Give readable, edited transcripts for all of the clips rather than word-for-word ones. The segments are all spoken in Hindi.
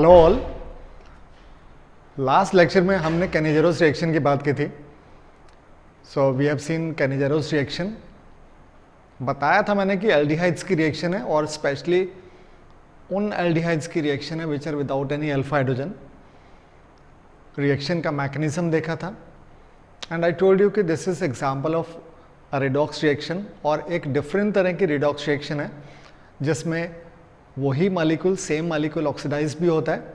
Hello all. लास्ट लेक्चर में हमने कैनिजेरोस रिएक्शन की बात की थी। So we have seen Cannizzaro reaction. बताया था मैंने कि एल्डिहाइड्स की रिएक्शन है और स्पेशली उन एल्डिहाइड्स की रिएक्शन है which are without any alpha hydrogen. Reaction का मैकेनिज्म देखा था एंड आई टोल्ड यू कि this is example of a redox reaction. और एक डिफरेंट तरह की रिडॉक्स रिएक्शन है जिसमें वही मॉलिक्यूल सेम मॉलिक्यूल ऑक्सीडाइज भी होता है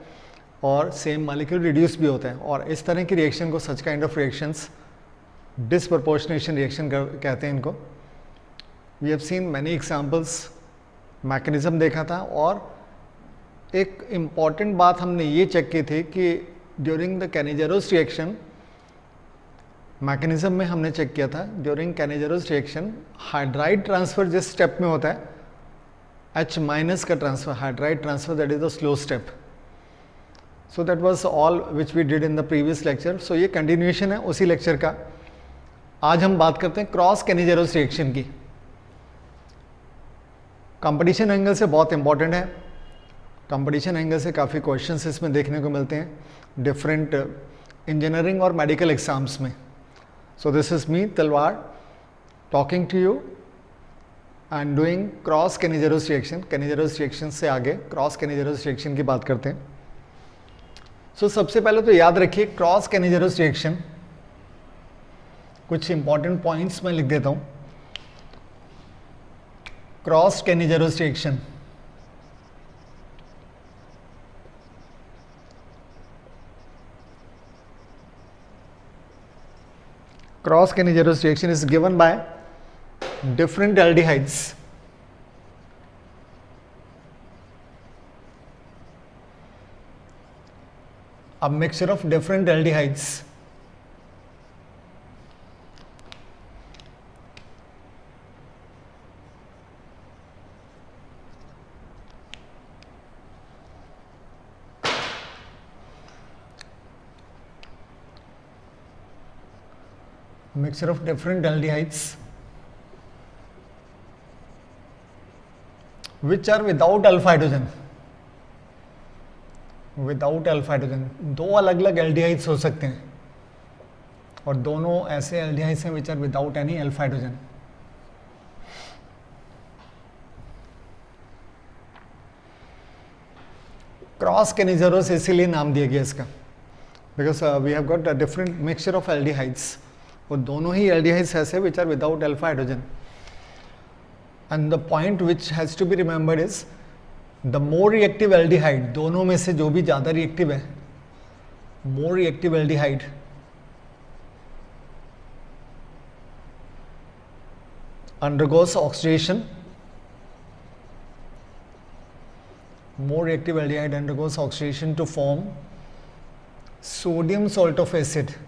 और सेम मॉलिक्यूल रिड्यूस भी होता है। और इस तरह की रिएक्शन को such kind of reactions disproportionation reaction कहते हैं इनको। We have seen many examples, mechanism देखा था और एक इम्पॉर्टेंट बात हमने ये चेक की थी कि during the Cannizzaro reaction mechanism में हमने चेक किया था during Cannizzaro reaction hydride transfer जिस स्टेप में होता है H माइनस का transfer, hydride transfer, that is the slow step. So that was all which we did in the previous lecture. So ये कंटिन्यूएशन है उसी लेक्चर का। आज हम बात करते हैं क्रॉस कैनिजेरोस रिएक्शन की। कंपटीशन एंगल से बहुत इंपॉर्टेंट है। कंपटीशन एंगल से काफ़ी क्वेश्चंस इसमें देखने को मिलते हैं डिफरेंट इंजीनियरिंग और मेडिकल एग्जाम्स में। So this is me Talwar talking to you and doing cross Cannizzaro reaction. Cannizzaro reaction से आगे क्रॉस कैनिजेरोस रिएक्शन की बात करते हैं। सो सबसे पहले तो याद रखिए क्रॉस कैनिजेरोस रिएक्शन, कुछ इंपॉर्टेंट पॉइंट्स मैं लिख देता हूं। Cross Cannizzaro reaction cross Cannizzaro reaction is given by different aldehydes a mixture of different aldehydes mixture of different aldehydes which are without alpha hydrogen। Without alpha hydrogen दो अलग अलग एल्डिहाइड्स हो सकते हैं और दोनों ऐसे एल्डिहाइड्स हैं which are without any alpha hydrogen. Cross Cannizzaro इसीलिए नाम दिया गया इसका because we have got a different mixture of aldehydes और दोनों ही एल्डिहाइड्स ऐसे which are without alpha hydrogen. And the point which has to be remembered is the more reactive aldehyde, दोनों में से जो भी ज़्यादा रिएक्टिव है, more reactive aldehyde undergoes oxidation, more reactive aldehyde undergoes oxidation to form sodium salt of acid।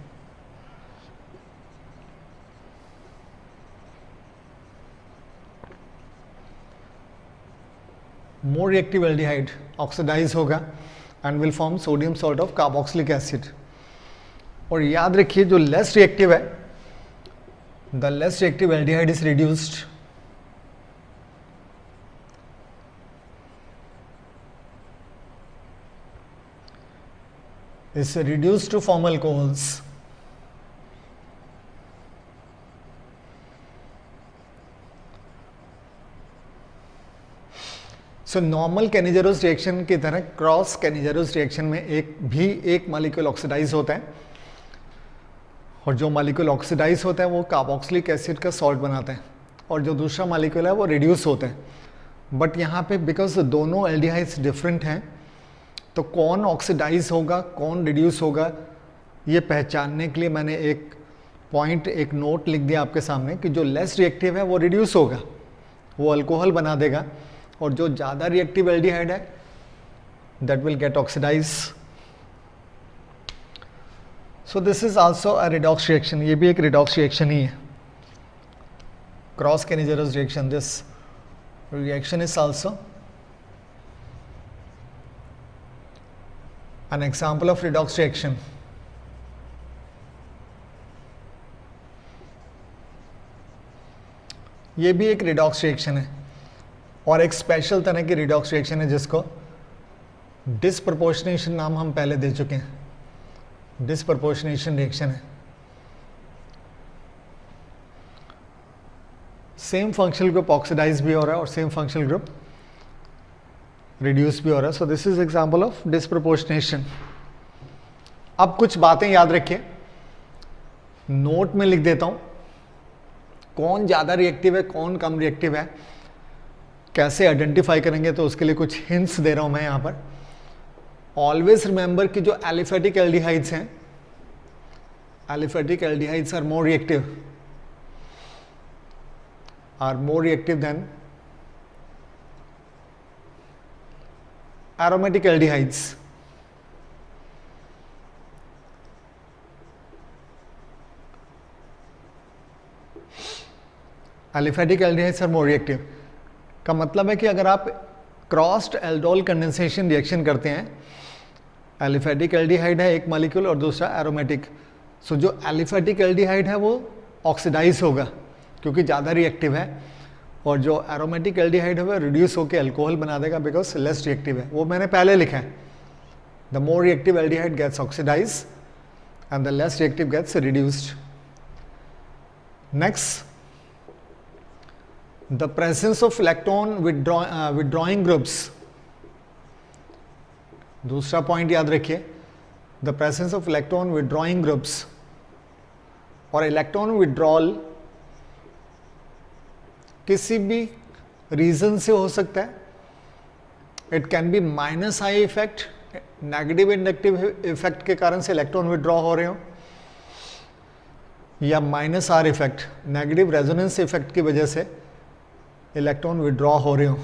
More reactive aldehyde oxidise होगा and will form sodium salt of carboxylic acid. और याद रखिए जो लेस रिएक्टिव है, the less reactive aldehyde is reduced to form alcohols. So normal Cannizzaro reaction की तरह क्रॉस कैनिजेरोस रिएक्शन में एक मॉलिक्यूल ऑक्सीडाइज होता है और जो मॉलिक्यूल ऑक्सीडाइज होता है वो कार्बोक्सिलिक एसिड का सॉल्ट बनाता है और जो दूसरा मॉलिक्यूल है वो रिड्यूस होता है। बट यहाँ पे बिकॉज दोनों एल्डिहाइड्स डिफरेंट हैं तो कौन ऑक्सीडाइज होगा कौन रिड्यूस होगा ये पहचानने के लिए मैंने एक पॉइंट, एक नोट लिख दिया आपके सामने कि जो लेस रिएक्टिव है वो रिड्यूस होगा, वो अल्कोहल बना देगा और जो ज़्यादा रिएक्टिव एल्डिहाइड है that will get oxidise. So this is also a redox reaction, ये भी एक रिडॉक्स रिएक्शन ही है। Cross Cannizzaro reaction, this reaction is also an example of redox reaction. ये भी एक रिडॉक्स रिएक्शन है और एक स्पेशल तरह की रिडॉक्स रिएक्शन है जिसको डिसप्रपोर्शनेशन नाम हम पहले दे चुके हैं, डिसप्रपोर्शनेशन रिएक्शन है। सेम फंक्शनल ग्रुप ऑक्सीडाइज भी हो रहा है और सेम फंक्शनल ग्रुप रिड्यूस भी हो रहा है। So this is example of disproportionation. अब कुछ बातें याद रखिए, नोट में लिख देता हूं, कौन ज्यादा रिएक्टिव है कौन कम रिएक्टिव है, कैसे आइडेंटिफाई करेंगे, तो उसके लिए कुछ हिंट्स दे रहा हूं मैं यहां पर। ऑलवेज रिमेंबर कि जो एलिफेटिक एल्डिहाइड्स हैं, aliphatic aldehydes are more reactive than aromatic aldehydes. Aliphatic aldehydes are more reactive का मतलब है कि अगर आप क्रॉस्ड एल्डोल कंडेंसेशन रिएक्शन करते हैं, एलिफेटिक एल्डिहाइड है एक मॉलिक्यूल और दूसरा एरोमेटिक, सो जो एलिफेटिक एल्डिहाइड है वो ऑक्सीडाइज होगा क्योंकि ज़्यादा रिएक्टिव है, और जो एरोमेटिक एल्डिहाइड है वो रिड्यूस होकर अल्कोहल बना देगा बिकॉज लेस रिएक्टिव है। वो मैंने पहले लिखा है, the more reactive aldehyde gets oxidise and the less reactive gets reduced. Next, the presence of electron withdrawing groups. दूसरा पॉइंट याद रखिए, the presence of electron withdrawing groups, और इलेक्ट्रॉन विड्रॉल किसी भी रीजन से हो सकता है। It can be minus I effect, negative inductive effect के कारण से इलेक्ट्रॉन विड्रॉ हो रहे हो, या minus R effect, negative resonance effect की वजह से इलेक्ट्रॉन विड्रॉ हो रहे हो।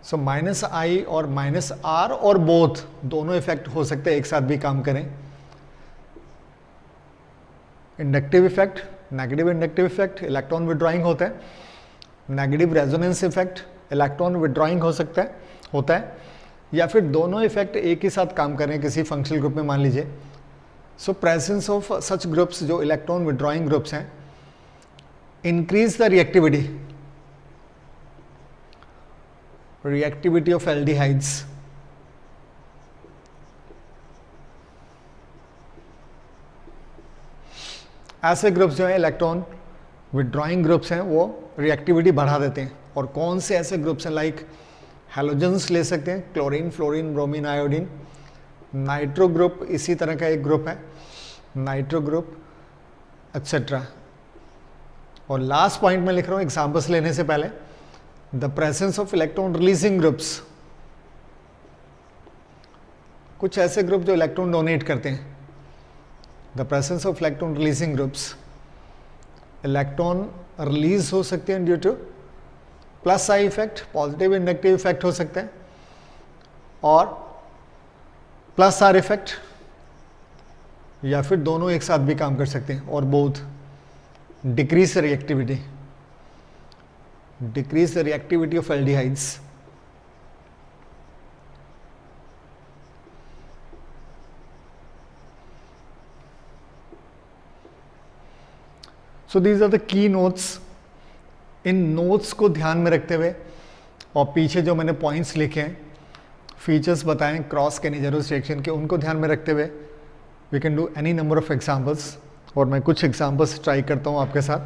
सो माइनस आई और माइनस आर और बोथ दोनों इफेक्ट हो सकते हैं, एक साथ भी काम करें। Inductive effect, negative inductive effect, electron withdrawing होता है। Negative resonance effect, electron withdrawing होता है, या फिर दोनों इफेक्ट एक ही साथ काम कर रहे हैं किसी फंक्शनल ग्रुप में, मान लीजिए। सो प्रेजेंस ऑफ सच ग्रुप्स जो इलेक्ट्रॉन विड्रॉइंग ग्रुप्स हैं increase the reactivity of aldehydes. ऐसे ग्रुप्स जो है इलेक्ट्रॉन विड्रॉइंग ग्रुप्स हैं वो रिएक्टिविटी बढ़ा देते हैं। और कौन से ऐसे ग्रुप्स हैं, लाइक हैलोजेंस ले सकते हैं, chlorine, fluorine, bromine, iodine. Nitro group इसी तरह का एक ग्रुप है, नाइट्रो ग्रुप एक्सेट्रा। और लास्ट पॉइंट में लिख रहा हूं एग्जांपल्स लेने से पहले, the presence of electron releasing groups, कुछ ऐसे ग्रुप जो इलेक्ट्रॉन डोनेट करते हैं। The presence of electron releasing groups, electron release हो सकते हैं due two plus I effect, positive inductive effect हो सकते हैं, और प्लस आर इफेक्ट, या फिर दोनों एक साथ भी काम कर सकते हैं, और both decrease the reactivity of aldehydes. So these are the key notes. इन नोट्स को ध्यान में रखते हुए और पीछे जो मैंने पॉइंट्स लिखे हैं, फीचर्स बताएं क्रॉस कैनिजेरोस रिएक्शन के, उनको ध्यान में रखते हुए we can do any number of examples. और मैं कुछ एग्जांपल्स ट्राई करता हूं आपके साथ,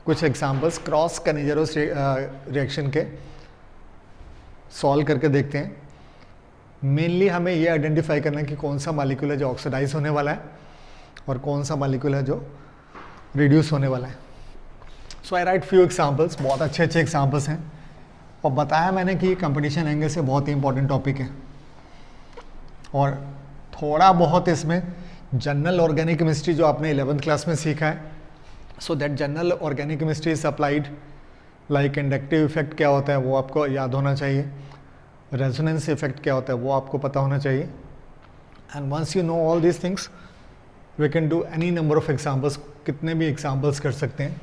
कुछ एग्जांपल्स क्रॉस कैनिजेरोस रिएक्शन के सॉल्व करके देखते हैं। मेनली हमें ये आइडेंटिफाई करना है कि कौन सा मॉलिक्यूल है जो ऑक्सीडाइज होने वाला है और कौन सा मॉलिक्यूल है जो रिड्यूस होने वाला है। सो आई राइट फ्यू एग्जांपल्स, बहुत अच्छे एग्जांपल्स हैं, और बताया मैंने कि कंपटीशन एंगल से बहुत ही इंपॉर्टेंट टॉपिक है, और थोड़ा बहुत इसमें जनरल ऑर्गेनिक केमिस्ट्री जो आपने 11th क्लास में सीखा है, so that general organic chemistry is applied, like inductive effect क्या होता है वो आपको याद होना चाहिए, रेजोनेंस इफेक्ट क्या होता है वो आपको पता होना चाहिए। And once you know all these things we can do any number of examples, कितने भी एग्जाम्पल्स कर सकते हैं।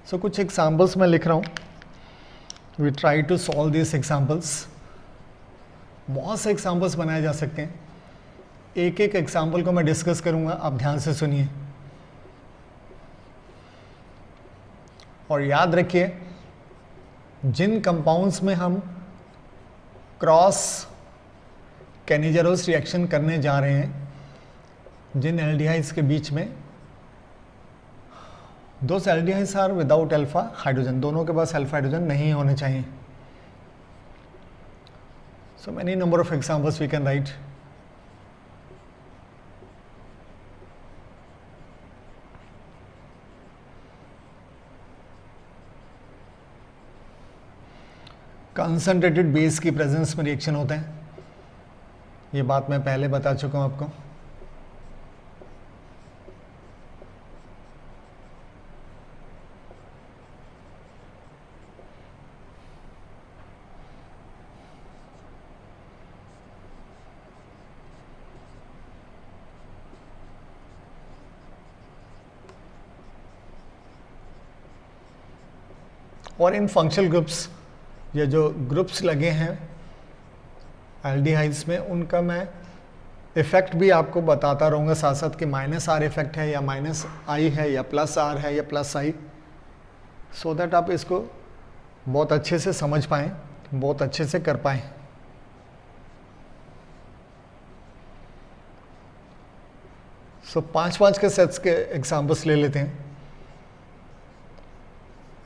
सो कुछ एग्जाम्पल्स मैं लिख रहा हूँ, we try to solve this examples. बहुत से एग्जाम्पल्स बनाए जा सकते हैं, एक एक एग्जाम्पल को मैं डिस्कस करूँगा, आप ध्यान से सुनिए और याद रखिए जिन कंपाउंड्स में हम क्रॉस कैनिजेरोस रिएक्शन करने जा रहे हैं जिन एल्डिहाइड्स के बीच में those aldehydes are without alpha hydrogen, दोनों के पास अल्फा हाइड्रोजन नहीं होने चाहिए. So many number of examples we can write. Concentrated base की प्रेजेंस में रिएक्शन होते हैं, ये बात मैं पहले बता चुका हूं आपको. और इन फंक्शनल ग्रुप्स, ये जो ग्रुप्स लगे हैं एल्डिहाइड्स में, उनका मैं इफेक्ट भी आपको बताता रहूँगा साथ साथ कि माइनस आर इफेक्ट है या माइनस आई है या प्लस आर है या प्लस आई, सो दैट आप इसको बहुत अच्छे से समझ पाएँ, बहुत अच्छे से कर पाएँ. सो 5 के सेट्स के एग्जाम्पल्स ले लेते हैं.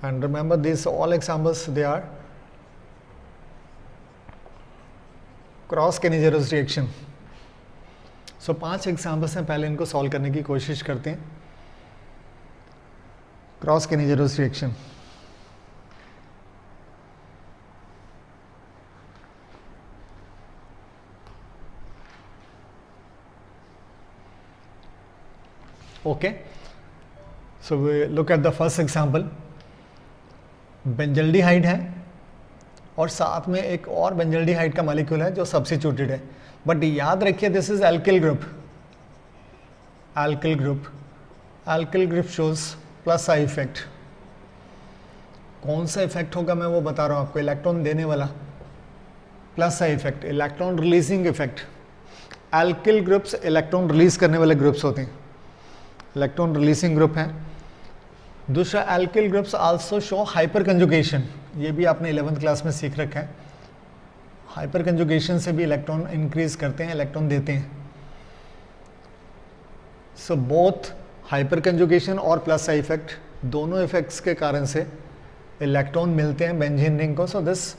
And remember these all examples, they are cross Cannizzaro reaction. So 5 examples हैं, पहले इनको सॉल्व करने की कोशिश करते हैं. Cross Cannizzaro reaction. Okay, so we look at the first example. Benzaldehyde है और साथ में एक और बेंजल्डिहाइड का मॉलिक्यूल है जो सब्स्टिट्यूटेड है, बट याद रखिए this is alkyl group. Alkyl group, alkyl group shows plus I effect. कौन सा इफेक्ट होगा मैं वो बता रहा हूँ आपको, इलेक्ट्रॉन देने वाला plus I effect, electron releasing effect. Alkyl groups electron release करने वाले ग्रुप्स होते हैं, इलेक्ट्रॉन रिलीजिंग ग्रुप हैं. दूसरा, alkyl groups also show hyper conjugation, ये भी आपने 11th क्लास में सीख रखा है. हाइपर कंजुगेशन से भी इलेक्ट्रॉन इंक्रीज करते हैं, इलेक्ट्रॉन देते हैं. सो बोथ हाइपर कंजुगेशन और प्लस आई इफेक्ट, दोनों इफेक्ट्स के कारण से इलेक्ट्रॉन मिलते हैं बेंजीन रिंग को. सो दिस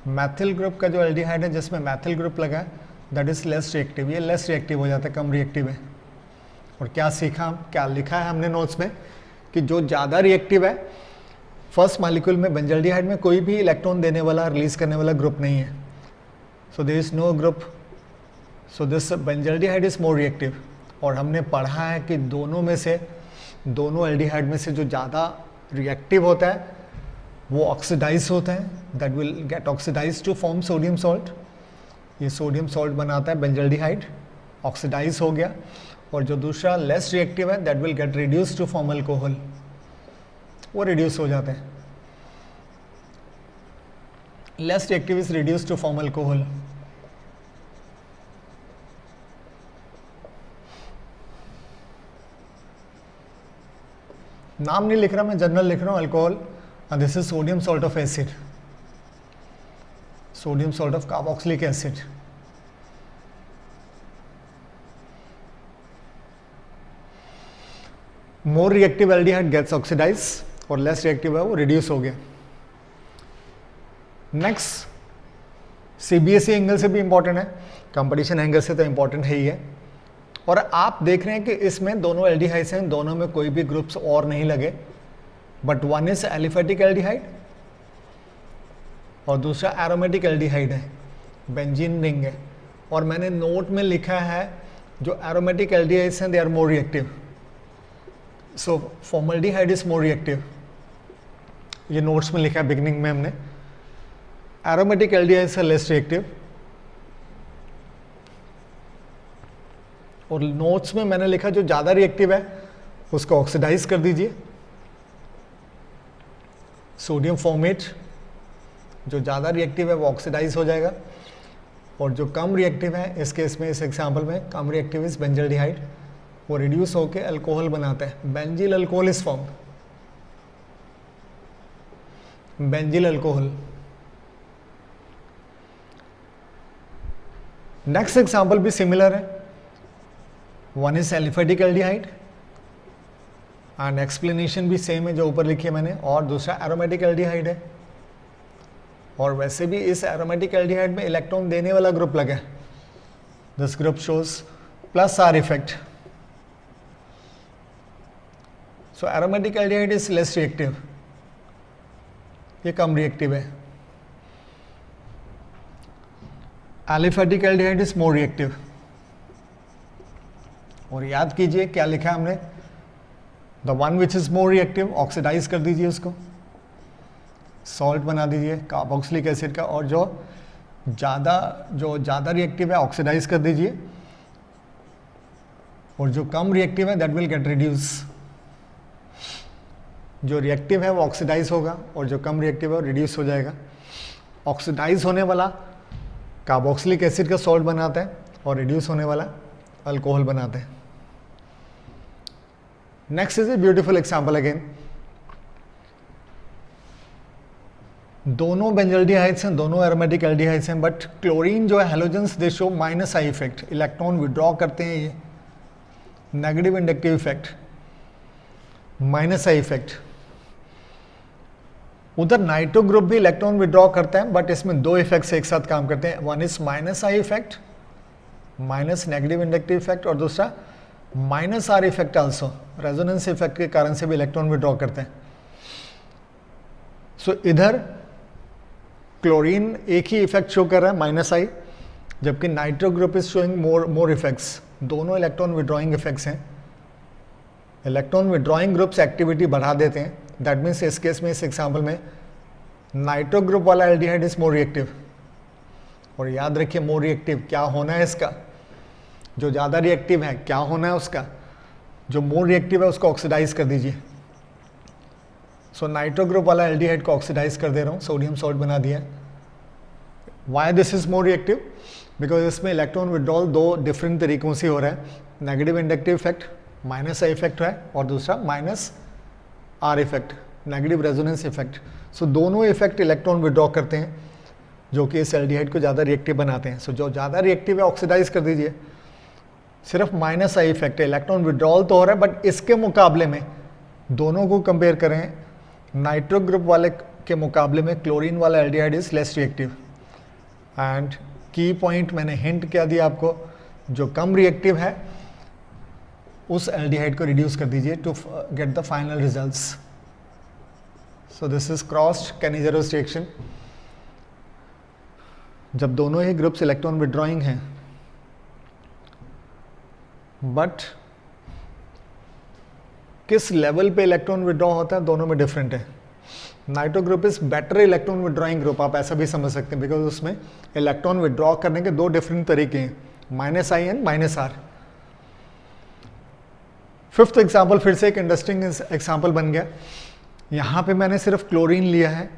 मैथिल ग्रुप का जो एल्डिहाइड है जिसमें मैथिल ग्रुप लगा है, दैट इज लेस रिएक्टिव. ये लेस रिएक्टिव हो जाता है, कम रिएक्टिव है. और क्या सीखा, क्या लिखा है हमने नोट्स में कि जो ज़्यादा रिएक्टिव है, फर्स्ट मॉलिक्यूल में बेंजल्डिहाइड में कोई भी इलेक्ट्रॉन देने वाला, रिलीज करने वाला ग्रुप नहीं है. So there is no group, so this benzaldehyde is more reactive. और हमने पढ़ा है कि दोनों में से, दोनों एल्डिहाइड में से जो ज़्यादा रिएक्टिव होता है वो ऑक्सीडाइज होता है, that will get oxidise to form sodium salt. ये सोडियम सॉल्ट बनाता है बेंजल्डिहाइड, ऑक्सीडाइज हो गया. और जो दूसरा लेस रिएक्टिव है, that will get reduce to form alcohol, वो रिड्यूस हो जाते हैं. Less reactive is reduce to form alcohol. नाम नहीं लिख रहा मैं, जनरल लिख रहा हूँ, alcohol. This is sodium salt of acid, sodium salt of carboxylic acid. More reactive aldehyde gets oxidise और लेस रिएक्टिव है वो रिड्यूस हो गया. नेक्स्ट, सीबीएसई एंगल से भी इंपॉर्टेंट है, कंपटीशन एंगल से तो इंपॉर्टेंट है ही है. और आप देख रहे हैं कि इसमें दोनों एल्डिहाइड्स हैं, दोनों में कोई भी ग्रुप्स और नहीं लगे, but one is aliphatic aldehyde और दूसरा एरोमेटिक एल्डिहाइड है, बेंजीन रिंग है. और मैंने नोट में लिखा है जो एरोमेटिक एल्डिहाइड्स हैं they are more reactive. So formaldehyde is more reactive, ये नोट्स में लिखा है बिगिनिंग में हमने. Aromatic aldehydes are less reactive. और नोट्स में मैंने लिखा जो ज़्यादा रिएक्टिव है उसको ऑक्सीडाइज कर दीजिए, सोडियम फॉर्मेट. जो ज़्यादा रिएक्टिव है वो ऑक्सीडाइज हो जाएगा. और जो कम रिएक्टिव है, इस केस में, इस एग्जाम्पल में कम रिएक्टिव इज बेंजल्डिहाइड, वो रिड्यूस होकर अल्कोहल बनाता है. Benzyl alcohol is form, benzyl alcohol. Next example भी सिमिलर है, one is aliphatic aldehyde and explanation भी सेम है जो ऊपर लिखी है मैंने, और दूसरा एरोमेटिक एल्डिहाइड है, और वैसे भी इस एरोमेटिक एल्डिहाइड में इलेक्ट्रॉन देने वाला ग्रुप लगा है, this group shows plus R effect, so aromatic aldehyde is less reactive, ये कम रिएक्टिव है, aliphatic aldehyde is more reactive. और याद कीजिए क्या लिखा है हमने, the one which is more reactive oxidise कर दीजिए उसको, सॉल्ट बना दीजिए कार्बोक्सिलिक एसिड का, और जो ज़्यादा रिएक्टिव है ऑक्सीडाइज कर दीजिए, और जो कम रिएक्टिव है दैट विल गेट रिड्यूस। जो रिएक्टिव है वो ऑक्सीडाइज होगा और जो कम रिएक्टिव है वो रिड्यूस हो जाएगा। ऑक्सीडाइज होने वाला कार्बोक्सिलिक एसिड का सॉल्ट बनाता है और रिड्यूस होने वाला अल्कोहल बनाते हैं। Next is a beautiful example again, दोनों बेंजल्डिहाइड्स हैं, दोनों एरोमेटिक एल्डिहाइड्स हैं, बट क्लोरीन जो है halogens they show minus I effect, electron withdraw करते हैं, ये negative inductive effect, minus I effect. उधर नाइट्रो ग्रुप भी इलेक्ट्रॉन विड्रॉ करता है, बट इसमें दो इफेक्ट्स एक साथ काम करते हैं, one is minus I effect, minus negative inductive effect, और दूसरा minus R effect also, resonance effect के कारण से भी इलेक्ट्रॉन विड्रॉ करते हैं। सो इधर क्लोरीन एक ही इफेक्ट शो कर रहा है माइनस आई, जबकि nitro group is showing more effects, दोनों इलेक्ट्रॉन विड्रॉइंग इफेक्ट्स हैं। इलेक्ट्रॉन विड्रॉइंग ग्रुप्स एक्टिविटी बढ़ा देते हैं, दैट मीन्स इस केस में, इस एग्जाम्पल में नाइट्रो ग्रुप वाला एल्डिहाइड इज मोर रिएक्टिव। और याद रखिए मोर रिएक्टिव क्या होना है इसका, जो ज़्यादा रिएक्टिव है क्या होना है उसका, जो मोर रिएक्टिव है उसको ऑक्सीडाइज कर दीजिए। सो नाइट्रो ग्रुप वाला एल्डिहाइड को ऑक्सीडाइज कर दे रहा हूँ, सोडियम सॉल्ट बना दिया। Why this is more reactive, because इसमें इलेक्ट्रॉन विड्रॉल दो डिफरेंट तरीकों से हो रहा है, negative inductive effect minus I effect है, और दूसरा minus R effect negative resonance effect. So दोनों इफेक्ट इलेक्ट्रॉन विड्रॉ करते हैं जो कि इस एल्डिहाइड को ज़्यादा रिएक्टिव बनाते हैं। सो जो ज़्यादा रिएक्टिव है ऑक्सीडाइज कर दीजिए, सिर्फ माइनस आई इफेक्ट है, इलेक्ट्रॉन विड्रॉल तो हो रहा है, बट इसके मुकाबले में दोनों को कंपेयर करें, नाइट्रो ग्रुप वाले के मुकाबले में क्लोरीन वाला aldehyde is less reactive. And की पॉइंट मैंने हिंट क्या दिया आपको, जो कम रिएक्टिव है उस एल्डिहाइड को रिड्यूस कर दीजिए to get the final results. So this is crossed Cannizzaro reaction, जब दोनों ही ग्रुप्स इलेक्ट्रॉन विड्रॉइंग हैं, बट किस लेवल पे इलेक्ट्रॉन विड्रॉ होता है दोनों में डिफरेंट है। Nitro group is better electron withdrawing group, आप ऐसा भी समझ सकते हैं, बिकॉज उसमें इलेक्ट्रॉन विड्रॉ करने के दो डिफरेंट तरीके हैं, minus I and minus R. Fifth example फिर से एक इंटरेस्टिंग एग्जाम्पल बन गया, यहाँ पे मैंने सिर्फ क्लोरीन लिया है।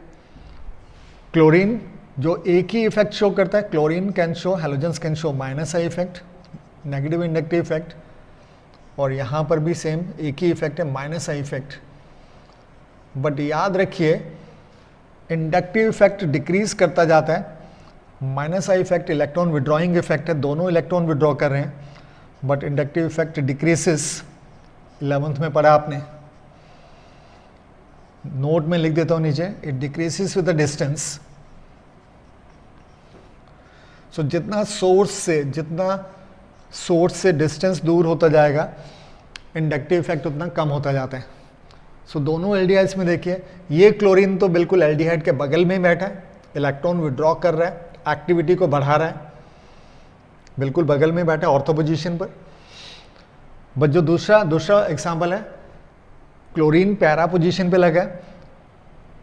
क्लोरीन जो एक ही इफेक्ट शो करता है, chlorine can show, halogens can show minus I effect, negative inductive effect, और यहाँ पर भी सेम एक ही इफेक्ट है माइनस आई इफेक्ट। बट याद रखिए इंडक्टिव इफेक्ट डिक्रीज करता जाता है, minus I effect electron withdrawing effect है, दोनों इलेक्ट्रॉन विड्रॉ कर रहे हैं, बट इंडक्टिव इफेक्ट डिक्रीसेस। 11th में पढ़ा आपने, नोट में लिख देता हूँ नीचे, इट डिक्रीसेस विद द डिस्टेंस। सो जितना सोर्स से डिस्टेंस दूर होता जाएगा, इंडक्टिव इफेक्ट उतना कम होता जाता है। सो दोनों एल्डिहाइड्स में देखिए, ये क्लोरीन तो बिल्कुल एल्डिहाइड के बगल में बैठा है, इलेक्ट्रॉन विड्रॉ कर रहा है, एक्टिविटी को बढ़ा रहा है, बिल्कुल बगल में बैठा है ऑर्थो पोजीशन पर। बट जो दूसरा एग्जाम्पल है, क्लोरीन पैरा पोजीशन पे लगा है,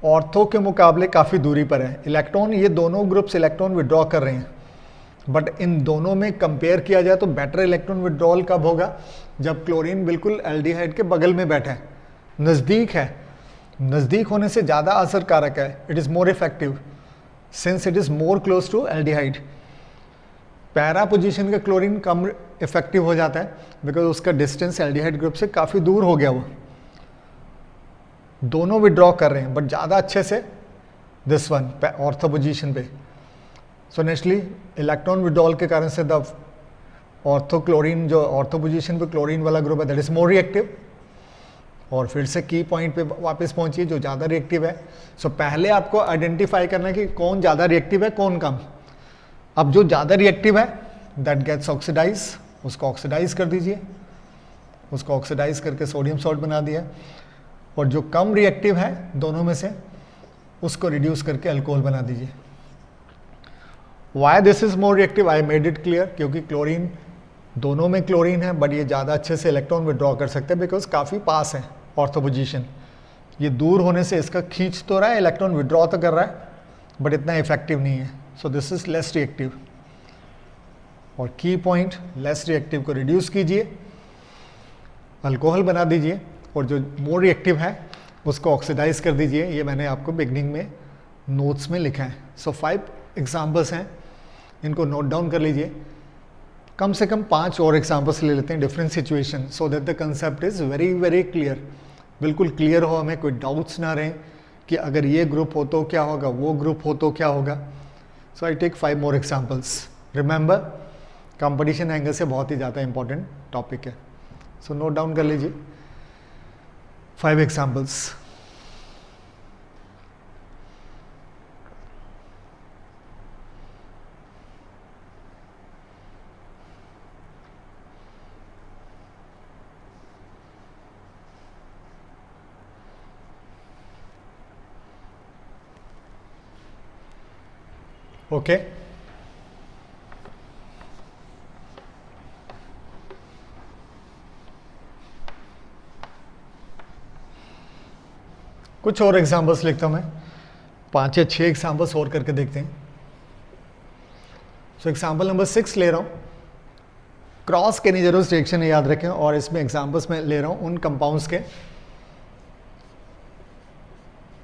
ऑर्थो के मुकाबले काफ़ी दूरी पर है, इलेक्ट्रॉन, ये दोनों ग्रुप्स इलेक्ट्रॉन विड्रॉ कर रहे हैं, बट इन दोनों में कंपेयर किया जाए तो बेटर इलेक्ट्रॉन विड्रॉल कब होगा, जब क्लोरीन बिल्कुल एल्डिहाइड के बगल में बैठा है, नज़दीक है। नज़दीक होने से ज़्यादा असरकारक है, it is more effective since it is more close to aldehyde. Para position का क्लोरीन कम इफेक्टिव हो जाता है, बिकॉज उसका डिस्टेंस एल्डिहाइड ग्रुप से काफ़ी दूर हो गया, वो दोनों विड्रॉ कर रहे हैं, बट ज़्यादा अच्छे से दिस वन ऑर्थो पोजीशन पे। सो नेक्स्टली इलेक्ट्रॉन विड्रॉल के कारण से द ऑर्थोक्लोरीन, जो ऑर्थो पोजीशन पे क्लोरीन वाला ग्रुप है, दैट इज मोर रिएक्टिव। और फिर से की पॉइंट पे वापस पहुंचिए, जो ज़्यादा रिएक्टिव है। सो पहले आपको आइडेंटिफाई करना है कि कौन ज़्यादा रिएक्टिव है, कौन कम। अब जो ज़्यादा रिएक्टिव है दैट गेट्स ऑक्सीडाइज, उसको ऑक्सीडाइज कर दीजिए, उसको ऑक्सीडाइज करके सोडियम सॉल्ट बना दिया। और जो कम रिएक्टिव है दोनों में से, उसको रिड्यूस करके अल्कोहल बना दीजिए। Y this is more reactive, I made it clear, क्योंकि क्लोरीन, दोनों में क्लोरीन है, बट ये ज़्यादा अच्छे से इलेक्ट्रॉन विड्रॉ कर सकते हैं बिकॉज काफ़ी पास है ऑर्थो पोजीशन। ये दूर होने से इसका खींच तो रहा है, इलेक्ट्रॉन विड्रॉ तो कर रहा है, बट इतना इफेक्टिव नहीं है। So this is less reactive. और की पॉइंट, लेस रिएक्टिव को रिड्यूस कीजिए, अल्कोहल बना दीजिए, और जो मोर रिएक्टिव है उसको ऑक्सीडाइज कर दीजिए। ये मैंने आपको बिगनिंग में नोट्स में लिखा है। सो 5 एग्जाम्पल्स हैं, इनको नोट डाउन कर लीजिए। कम से कम 5 और एग्जाम्पल्स ले लेते हैं different situation, so that the concept is very very clear. बिल्कुल क्लियर हो, हमें कोई डाउट्स ना रहे कि अगर ये ग्रुप हो तो क्या होगा, वो ग्रुप हो तो क्या होगा। So I take 5 more examples. Remember, competition angle से बहुत ही ज़्यादा इंपॉर्टेंट टॉपिक है। सो नोट डाउन कर लीजिए 5 एग्जाम्पल्स। ओके, कुछ और एग्जांपल्स लिखता हूं मैं, 5 या 6 एग्जांपल्स और करके देखते हैं। सो एग्जांपल नंबर 6 ले रहा हूं, क्रॉस केनिजेरोस रिएक्शन है, याद रखें। और इसमें एग्जांपल्स मैं ले रहा हूं उन कंपाउंड्स के,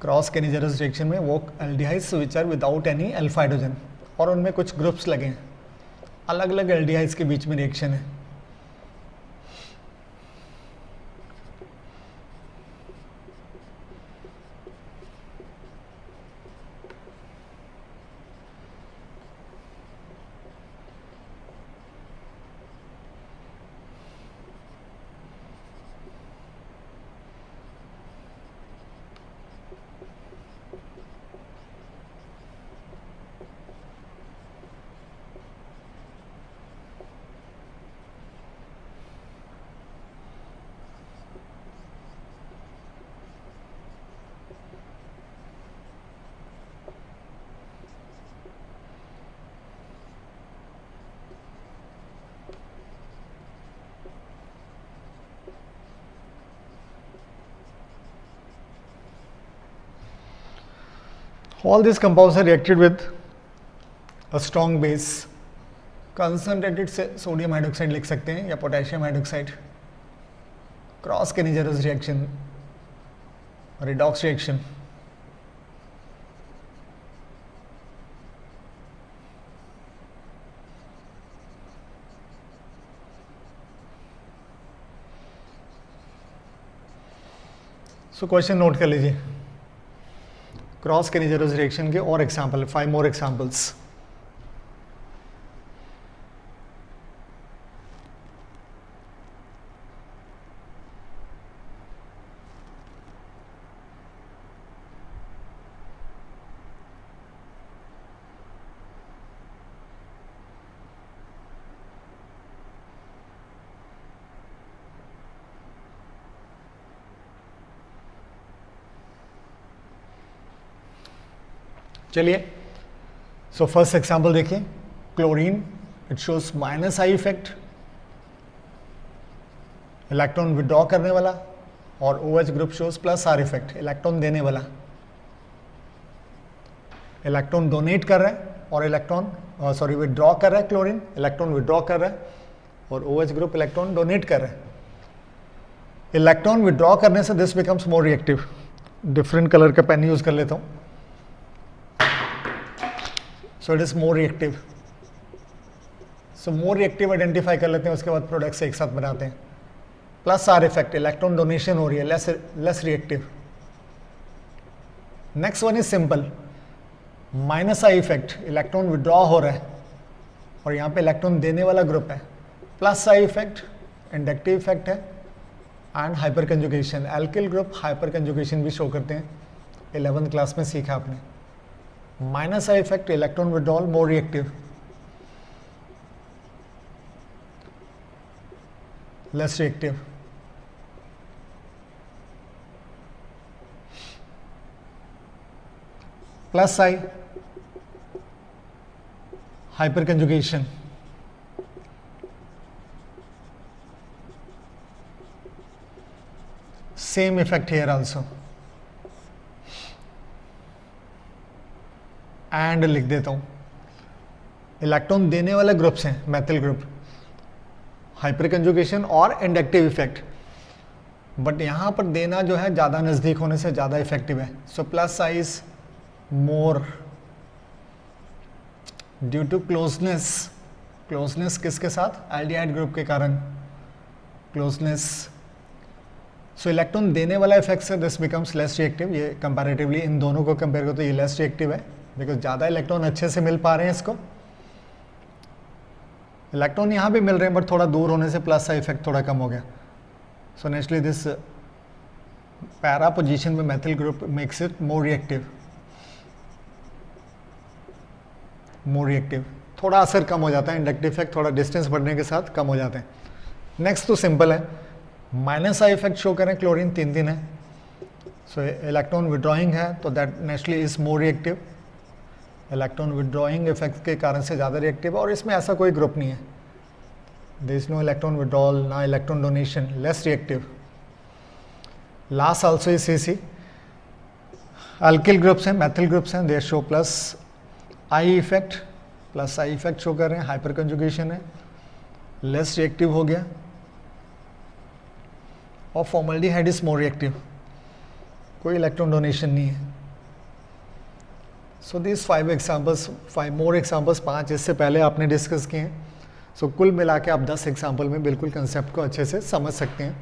क्रॉस केनिजेरोस रिएक्शन में वो aldehydes which are without any alpha hydrogen, और उनमें कुछ ग्रुप्स लगे हैं, अलग अलग एल्डिहाइड्स के बीच में रिएक्शन है। All these compounds are reacted with a strong base, concentrated sodium hydroxide लिख सकते हैं या potassium hydroxide. Cross Cannizzaro reaction, redox reaction. So question note कर लीजिए, क्रॉस केनिजेरोस रिएक्शन के और एग्जाम्पल, 5 मोर एग्जाम्पल्स। चलिए, सो फर्स्ट एग्जांपल देखिए, chlorine, it shows minus I effect, electron withdraw करने वाला, और OH group shows plus R effect, electron देने वाला। इलेक्ट्रॉन डोनेट कर रहा है और इलेक्ट्रॉन विड्रॉ कर रहा है, क्लोरीन इलेक्ट्रॉन विड्रॉ कर रहा है, और OH ग्रुप इलेक्ट्रॉन डोनेट कर रहा है। इलेक्ट्रॉन विड्रॉ करने से this becomes more reactive. Different colour का पेन यूज कर लेता हूं। So it is more reactive. So more reactive identify कर लेते हैं, उसके बाद प्रोडक्ट्स एक साथ बनाते हैं। Plus R effect, electron donation हो रही है, less reactive. Next one is simple, minus I effect, electron withdraw हो रहा है और यहाँ पे इलेक्ट्रॉन देने वाला ग्रुप है। Plus I effect inductive effect है and hyperconjugation. Alkyl group hyperconjugation भी शो करते हैं, 11th क्लास में सीखा आपने। Minus I effect electron withdrawal more reactive, less reactive. Plus I hyperconjugation, same effect here also. And लिख देता हूं, इलेक्ट्रॉन देने वाले ग्रुप्स हैं मेथिल ग्रुप, हाइपर कंजुगेशन और इंडक्टिव इफेक्ट, बट यहां पर देना जो है ज्यादा नजदीक होने से ज्यादा इफेक्टिव है। So plus size more due to closeness. Closeness किसके साथ? एल्डिहाइड ग्रुप के कारण क्लोजनेस। सो इलेक्ट्रॉन देने वाला इफेक्ट से दिस बिकम्स लेस रिएक्टिव। ये कंपैरेटिवली इन दोनों को कंपेयर करो तो ये लेस रिएक्टिव है, बिकॉज ज़्यादा इलेक्ट्रॉन अच्छे से मिल पा रहे हैं इसको। इलेक्ट्रॉन यहाँ भी मिल रहे हैं बट थोड़ा दूर होने से प्लस का इफेक्ट थोड़ा कम हो गया। So naturally this para position में methyl group makes it more reactive. More reactive, थोड़ा असर कम हो जाता है, इंडक्टिव इफेक्ट थोड़ा डिस्टेंस बढ़ने के साथ कम हो जाते हैं। नेक्स्ट तो सिंपल है, माइनस आई इफेक्ट शो करें, क्लोरीन 3 है। सो इलेक्ट्रॉन विड्रॉइंग है तो that naturally is more reactive. Electron withdrawing effect के कारण से ज़्यादा रिएक्टिव, और इसमें ऐसा कोई ग्रुप नहीं है, there is no electron withdrawal ना electron donation, less reactive. Last also is CC। Alkyl groups हैं, मेथिल ग्रुप्स हैं, there show plus I effect, plus I effect show कर रहे हैं, हाइपर कंजुगेशन है, लेस रिएक्टिव हो गया। और फॉर्मल्डिहाइड इज मोर रिएक्टिव, कोई इलेक्ट्रॉन डोनेशन नहीं है। So this 5 examples, 5 more examples, 5 इससे पहले आपने डिस्कस किए हैं। सो कुल मिला के आप 10 एग्जाम्पल में बिल्कुल कंसेप्ट को अच्छे से समझ सकते हैं।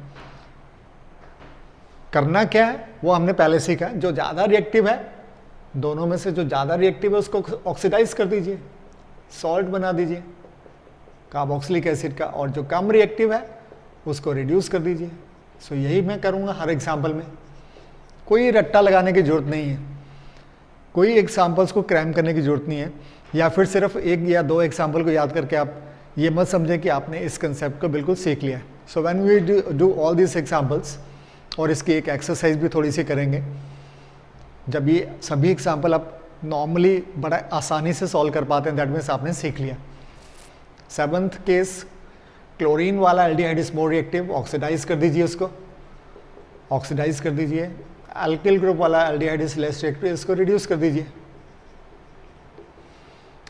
करना क्या है वो हमने पहले सीखा, जो ज़्यादा रिएक्टिव है दोनों में से, जो ज़्यादा रिएक्टिव है उसको ऑक्सीडाइज कर दीजिए, सॉल्ट बना दीजिए कार्बोक्सिलिक एसिड का, और जो कम रिएक्टिव है उसको रिड्यूस कर दीजिए। सो यही मैं करूँगा हर एग्जाम्पल में, कोई रट्टा लगाने की ज़रूरत नहीं है, कोई एग्जाम्पल्स को क्रैम करने की ज़रूरत नहीं है, या फिर सिर्फ 1 या 2 एग्जाम्पल को याद करके आप ये मत समझें कि आपने इस कंसेप्ट को बिल्कुल सीख लिया है। So when we do all this examples, और इसकी एक एक्सरसाइज भी थोड़ी सी करेंगे, जब ये सभी एग्जाम्पल आप नॉर्मली बड़ा आसानी से सॉल्व कर पाते हैं, दैट मीन्स आपने सीख लिया। 7th केस, क्लोरीन वाला aldehyde is more reactive, oxidise कर दीजिए उसको, ऑक्सीडाइज कर दीजिए। अल्किल ग्रुप वाला एल्डिहाइड इज लेस रिएक्टिव, इसको रिड्यूस कर दीजिए।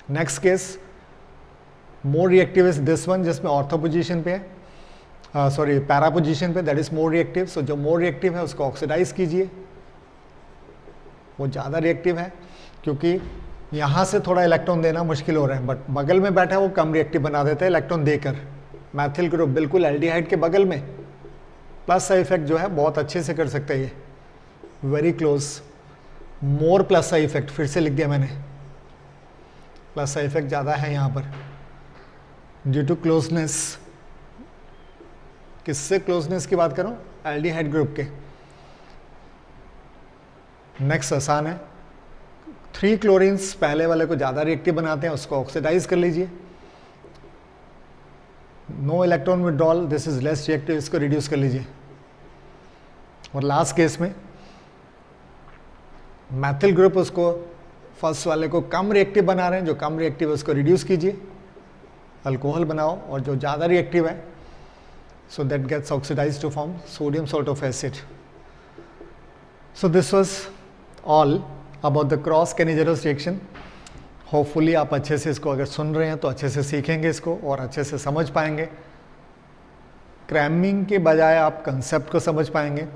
Next case, more reactive is this one, जिसमें ऑर्थो पोजीशन पे है, सॉरी पैरा पोजीशन पे, that is more reactive. So जो मोर रिएक्टिव है उसको ऑक्सीडाइज कीजिए, वो ज़्यादा रिएक्टिव है, क्योंकि यहाँ से थोड़ा इलेक्ट्रॉन देना मुश्किल हो रहा है, बट बगल में बैठा है वो कम रिएक्टिव बना देता है इलेक्ट्रॉन देकर। मैथिल ग्रुप बिल्कुल एल्डिहाइड के बगल में, प्लस का इफेक्ट जो है बहुत अच्छे से कर सकते हैं, ये वेरी क्लोज। मोर प्लस का इफेक्ट, फिर से लिख दिया मैंने, प्लस का इफेक्ट ज़्यादा है यहाँ पर ड्यू टू क्लोजनेस। किससे क्लोजनेस की बात करूँ? एल्डिहाइड ग्रुप के। नेक्स्ट आसान है, 3 क्लोरीन्स पहले वाले को ज़्यादा रिएक्टिव बनाते हैं, उसको ऑक्सीडाइज कर लीजिए, no electron withdrawal, this is less reactive, इसको रिड्यूस कर लीजिए। और लास्ट केस में मैथिल ग्रुप, उसको फर्स्ट वाले को कम रिएक्टिव बना रहे हैं, जो कम रिएक्टिव है उसको रिड्यूस कीजिए, अल्कोहल बनाओ, और जो ज़्यादा रिएक्टिव है so that gets oxidise to form sodium salt of acid. So this was all about the cross Cannizzaro reaction. Hopefully आप अच्छे से इसको अगर सुन रहे हैं तो अच्छे से सीखेंगे इसको और अच्छे से समझ पाएंगे। क्रैमिंग के बजाय आप कंसेप्ट को समझ पाएंगे।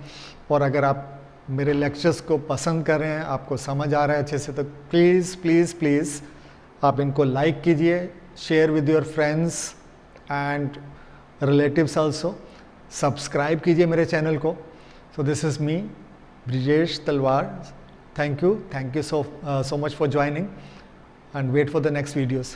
और अगर आप मेरे लेक्चर्स को पसंद कर रहे हैं, आपको समझ आ रहा है अच्छे से, तो प्लीज़ प्लीज़ प्लीज़ आप इनको लाइक कीजिए, share with your friends and relatives also, subscribe कीजिए मेरे चैनल को। So this is me Brijesh तलवार Thank you so much for joining, and wait for the next videos.